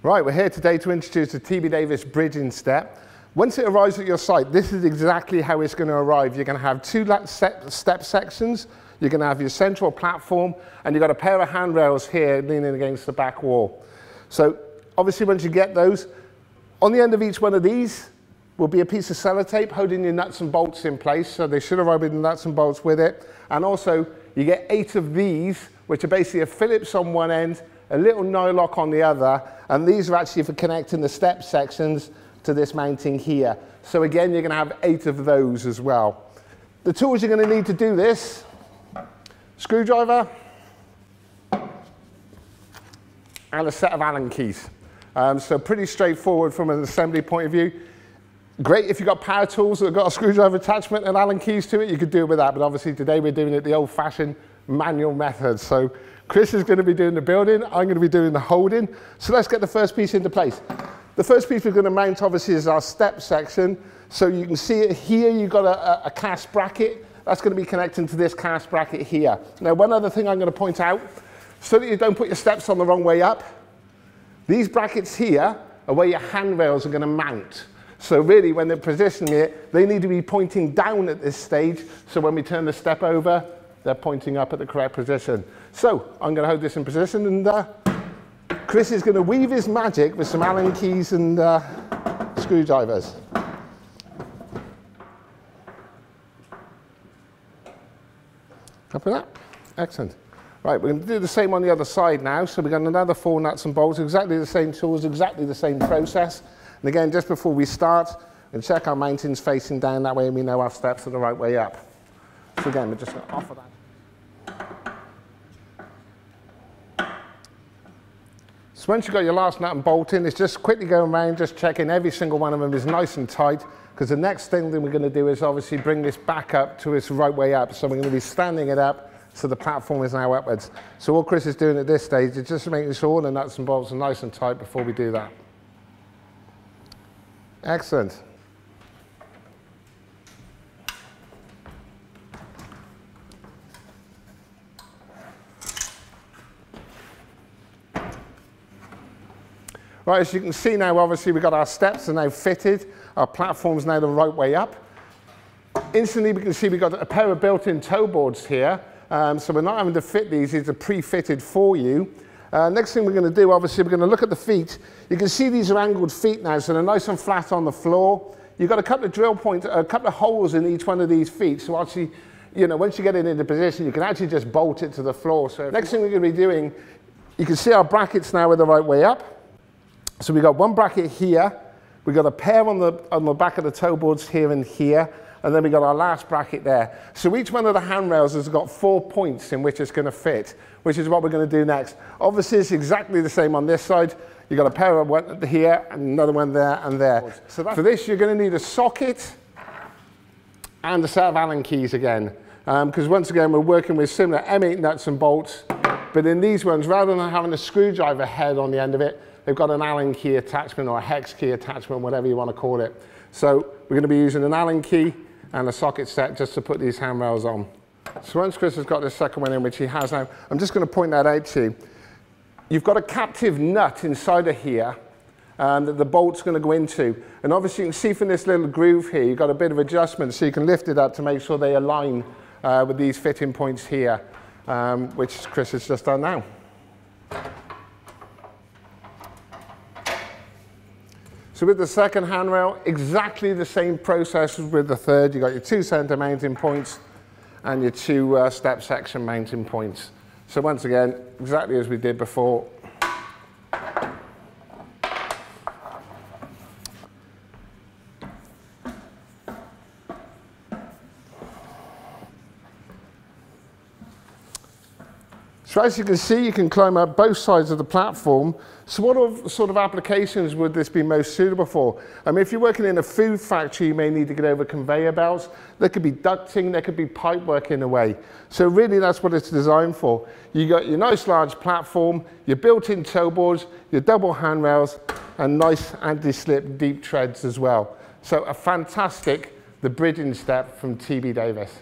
Right, we're here today to introduce the TB Davies bridging step. Once it arrives at your site, this is exactly how it's going to arrive. You're going to have two step sections, you're going to have your central platform, and you've got a pair of handrails here leaning against the back wall. So obviously once you get those, on the end of each one of these will be a piece of sellotape holding your nuts and bolts in place, so they should arrive with the nuts and bolts with it. And also you get 8 of these, which are basically a Phillips on one end, a little nylock on the other, and these are actually for connecting the step sections to this mounting here. So again, you're going to have 8 of those as well. The tools you're going to need to do this: screwdriver and a set of Allen keys. So pretty straightforward from an assembly point of view. Great if you've got power tools that have got a screwdriver attachment and Allen keys to it, you could do it with that, but obviously today we're doing it the old-fashioned manual method. So Chris is going to be doing the building, I'm going to be doing the holding. So let's get the first piece into place. The first piece we're going to mount obviously is our step section. So you can see it here, you've got a cast bracket. That's going to be connecting to this cast bracket here. Now one other thing I'm going to point out, so that you don't put your steps on the wrong way up, these brackets here are where your handrails are going to mount. So really when they're positioning it, they need to be pointing down at this stage, so when we turn the step over, they're pointing up at the correct position. So I'm going to hold this in position, and Chris is going to weave his magic with some Allen keys and screwdrivers. Copy that? Excellent. Right, we're going to do the same on the other side now. So we've got another 4 nuts and bolts, exactly the same tools, exactly the same process. And again, just before we start, we'll check our mountings facing down, that way we know our steps are the right way up. So again, we're just going to offer that. So once you've got your last nut and bolt in, it's just quickly going around, just checking every single one of them is nice and tight, because the next thing that we're going to do is obviously bring this back up to its right way up. So we're going to be standing it up, so the platform is now upwards. So what Chris is doing at this stage is just making sure all the nuts and bolts are nice and tight before we do that. Excellent. Right, as you can see now, obviously we've got our steps are now fitted, our platform's now the right way up. Instantly we can see we've got a pair of built-in toe boards here, so we're not having to fit these are pre-fitted for you. Next thing we're going to do, obviously we're going to look at the feet. You can see these are angled feet now, so they're nice and flat on the floor. You've got a couple of drill points, a couple of holes in each one of these feet, so actually, you know, once you get it into position, you can actually just bolt it to the floor. So next thing we're going to be doing, you can see our brackets now are the right way up. So we've got one bracket here, we've got a pair on the back of the toe boards here and here, and then we've got our last bracket there. So each one of the handrails has got 4 points in which it's going to fit, which is what we're going to do next. Obviously it's exactly the same on this side. You've got a pair of one here, and another one there and there. So for this you're going to need a socket and a set of Allen keys again. Because once again we're working with similar M8 nuts and bolts, but in these ones, rather than having a screwdriver head on the end of it, they've got an Allen key attachment or a hex key attachment, whatever you want to call it. So we're going to be using an Allen key and a socket set just to put these handrails on. So once Chris has got this second one in, which he has now, I'm just going to point that out to you. You've got a captive nut inside of here that the bolt's going to go into. And obviously you can see from this little groove here, you've got a bit of adjustment, so you can lift it up to make sure they align with these fitting points here, which Chris has just done now. So with the second handrail, exactly the same process as with the third. You've got your 2 center mounting points and your 2 step section mounting points. So once again, exactly as we did before. So as you can see, you can climb up both sides of the platform. So what sort of applications would this be most suitable for? I mean, if you're working in a food factory, you may need to get over conveyor belts. There could be ducting, there could be pipe work in a way. So really that's what it's designed for. You got your nice large platform, your built-in toe boards, your double handrails, and nice anti-slip deep treads as well. So a fantastic, the bridging step from TB Davies.